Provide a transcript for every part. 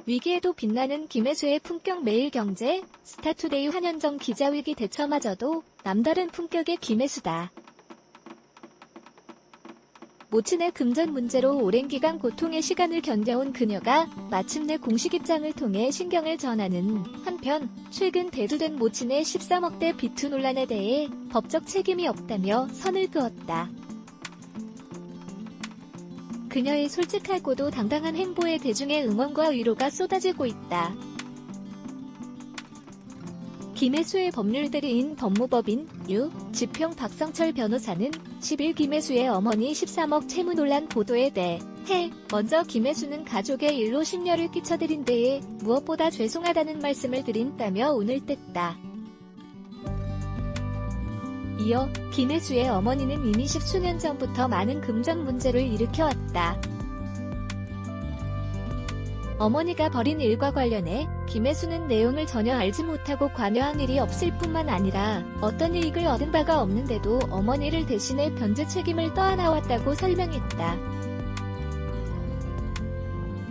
위기에도 빛나는 김혜수의 품격. 매일경제, 스타투데이. 한현정 기자. 위기 대처마저도 남다른 품격의 김혜수다. 모친의 금전 문제로 오랜 기간 고통의 시간을 견뎌온 그녀가 마침내 공식 입장을 통해 신경을 전하는 한편, 최근 대두된 모친의 13억대 비투 논란에 대해 법적 책임이 없다며 선을 그었다. 그녀의 솔직하고도 당당한 행보에 대중의 응원과 위로가 쏟아지고 있다. 김혜수의 법률대리인 법무법인 유 지평 박성철 변호사는 10일 김혜수의 어머니 13억 채무 논란 보도에 대해 먼저 김혜수는 가족의 일로 심려를 끼쳐드린 데에 무엇보다 죄송하다는 말씀을 드린다며 운을 뗐다. 이어 김혜수의 어머니는 이미 10수년 전부터 많은 금전 문제를 일으켜왔다. 어머니가 벌인 일과 관련해 김혜수는 내용을 전혀 알지 못하고 관여한 일이 없을 뿐만 아니라 어떤 이익을 얻은 바가 없는데도 어머니를 대신해 변제 책임을 떠안아왔다고 설명했다.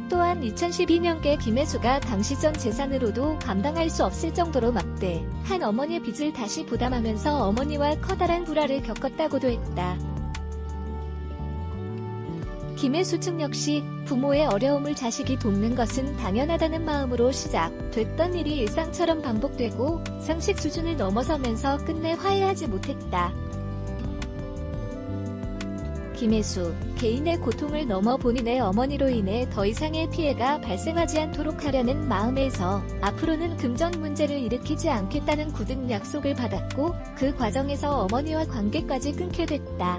또한 2012년께 김혜수가 당시 전 재산으로도 감당할 수 없을 정도로 막대한 어머니의 빚을 다시 부담하면서 어머니와 커다란 불화를 겪었다고도 했다. 김혜수 측 역시 부모의 어려움을 자식이 돕는 것은 당연하다는 마음으로 시작됐던 일이 일상처럼 반복되고 상식 수준을 넘어서면서 끝내 화해하지 못했다. 김혜수, 개인의 고통을 넘어 본인의 어머니로 인해 더 이상의 피해가 발생하지 않도록 하려는 마음에서 앞으로는 금전 문제를 일으키지 않겠다는 굳은 약속을 받았고 그 과정에서 어머니와 관계까지 끊게 됐다.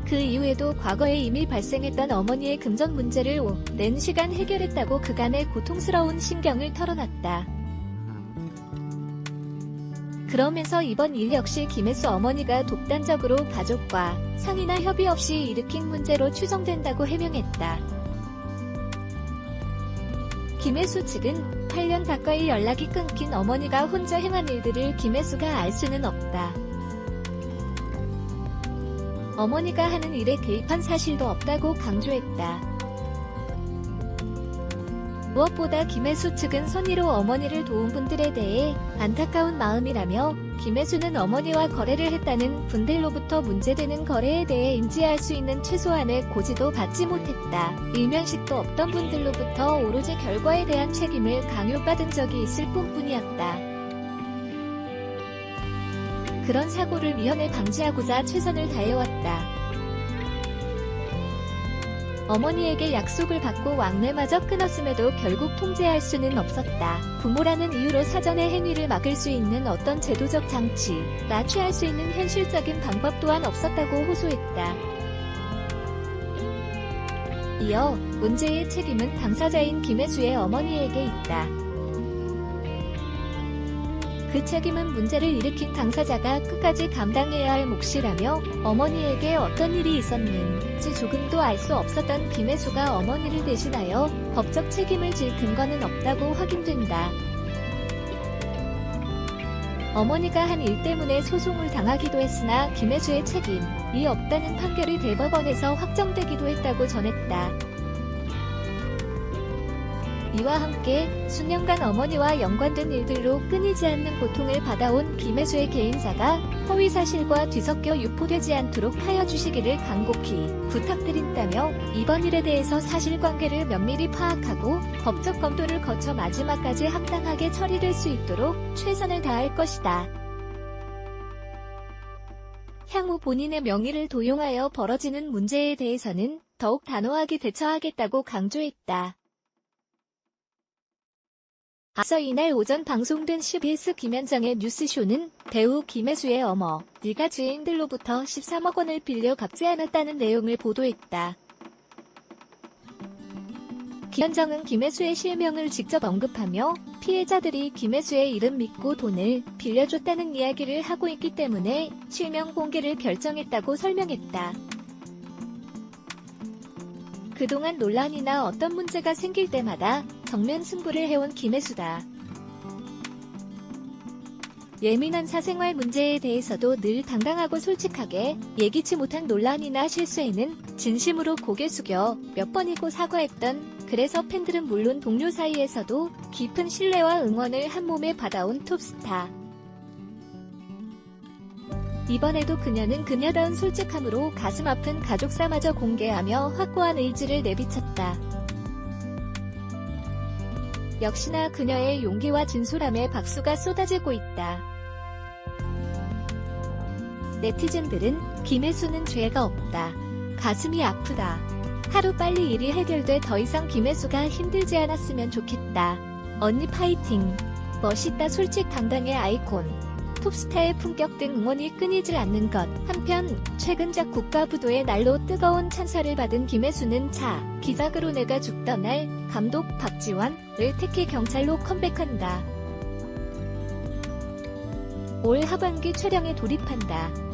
그 이후에도 과거에 이미 발생했던 어머니의 금전 문제를 오랜 시간 해결했다고 그간의 고통스러운 심경을 털어놨다. 그러면서 이번 일 역시 김혜수 어머니가 독단적으로 가족과 상의나 협의 없이 일으킨 문제로 추정된다고 해명했다. 김혜수 측은 8년 가까이 연락이 끊긴 어머니가 혼자 행한 일들을 김혜수가 알 수는 없다. 어머니가 하는 일에 개입한 사실도 없다고 강조했다. 무엇보다 김혜수 측은 선의로 어머니를 도운 분들에 대해 안타까운 마음이라며 김혜수는 어머니와 거래를 했다는 분들로부터 문제되는 거래에 대해 인지할 수 있는 최소한의 고지도 받지 못했다. 일면식도 없던 분들로부터 오로지 결과에 대한 책임을 강요받은 적이 있을 뿐뿐이었다. 그런 사고를 미연에 방지하고자 최선을 다해왔다. 어머니에게 약속을 받고 왕래마저 끊었음에도 결국 통제할 수는 없었다. 부모라는 이유로 사전에 행위를 막을 수 있는 어떤 제도적 장치나 취할 수 있는 현실적인 방법 또한 없었다고 호소했다. 이어 문제의 책임은 당사자인 김혜수의 어머니에게 있다. 그 책임은 문제를 일으킨 당사자가 끝까지 감당해야 할 몫이라며 어머니에게 어떤 일이 있었는지 조금도 알 수 없었던 김혜수가 어머니를 대신하여 법적 책임을 질 근거는 없다고 확인된다. 어머니가 한 일 때문에 소송을 당하기도 했으나 김혜수의 책임이 없다는 판결이 대법원에서 확정되기도 했다고 전했다. 이와 함께 수년간 어머니와 연관된 일들로 끊이지 않는 고통을 받아온 김혜수의 개인사가 허위사실과 뒤섞여 유포되지 않도록 하여 주시기를 간곡히 부탁드린다며 이번 일에 대해서 사실관계를 면밀히 파악하고 법적 검토를 거쳐 마지막까지 합당하게 처리될 수 있도록 최선을 다할 것이다. 향후 본인의 명의를 도용하여 벌어지는 문제에 대해서는 더욱 단호하게 대처하겠다고 강조했다. 앞서 이날 오전 방송된 CBS 김현정의 뉴스쇼는 배우 김혜수의 어머니가 지인들로부터 13억 원을 빌려 갚지 않았다는 내용을 보도했다. 김현정은 김혜수의 실명을 직접 언급하며 피해자들이 김혜수의 이름 믿고 돈을 빌려줬다는 이야기를 하고 있기 때문에 실명 공개를 결정했다고 설명했다. 그동안 논란이나 어떤 문제가 생길 때마다 정면 승부를 해온 김혜수다. 예민한 사생활 문제에 대해서도 늘 당당하고 솔직하게, 예기치 못한 논란이나 실수에는 진심으로 고개 숙여 몇 번이고 사과했던, 그래서 팬들은 물론 동료 사이에서도 깊은 신뢰와 응원을 한몸에 받아온 톱스타. 이번에도 그녀는 그녀다운 솔직함으로 가슴 아픈 가족사마저 공개하며 확고한 의지를 내비쳤다. 역시나 그녀의 용기와 진솔함에 박수가 쏟아지고 있다. 네티즌들은 김혜수는 죄가 없다. 가슴이 아프다. 하루빨리 일이 해결돼 더 이상 김혜수가 힘들지 않았으면 좋겠다. 언니 파이팅. 멋있다. 솔직당당의 아이콘. 톱스타의 품격 등 응원이 끊이질 않는 것. 한편 최근작 국가부도의 날로 뜨거운 찬사를 받은 김혜수는 기작으로 내가 죽던 날 감독 박지원을 택해 경찰로 컴백한다. 올 하반기 촬영에 돌입한다.